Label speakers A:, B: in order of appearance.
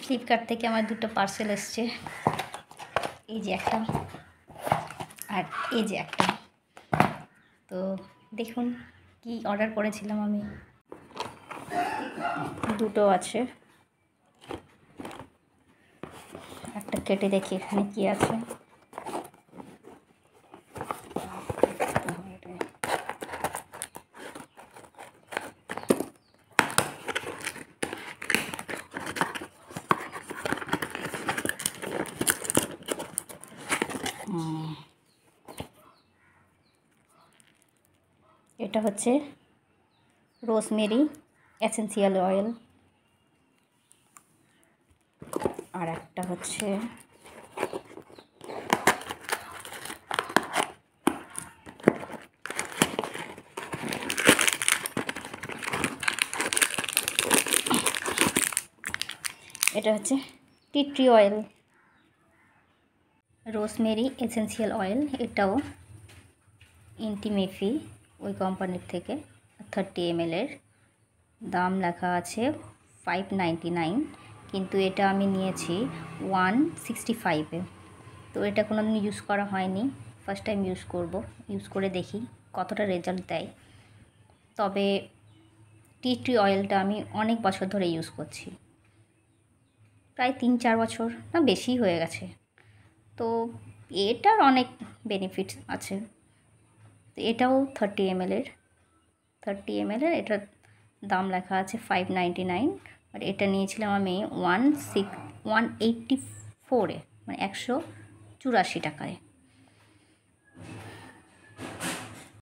A: Flipkart থেকে আমার দুটো পার্সেল এসছে, এই যে একটা আর এই যে একটা। তো দেখুন কি অর্ডার করেছিলাম আমি, দুটো আছে। একটা কেটে দেখি এখানে কি আছে। এটা হচ্ছে রোজমেরি এসেন্সিয়াল অয়েল, আর একটা হচ্ছে এটা হচ্ছে tea tree oil. Rosemary essential oil, এটাও ইন্টিমেফি ওই কোম্পানির থেকে, 30 ml এর। দাম লেখা আছে 599, কিন্তু এটা আমি নিয়েছি 165-এ। তো এটা কোনো দিন ইউজ করা হয়নি, ফার্স্ট টাইম ইউজ করব। ইউজ করে দেখি কতটা রেজাল্ট দেয়। তবে টি ট্রি অয়েলটা আমি অনেক বছর ধরে ইউজ করছি, প্রায় 3-4 বছর, না বেশি হয়ে গেছে। তো এটার অনেক বেনিফিটস আছে। তো এটাও 30 ml এর, এটার দাম লেখা আছে 599, আর এটা নিয়েছিলাম আমি 184-এ, মানে 184 টাকায়।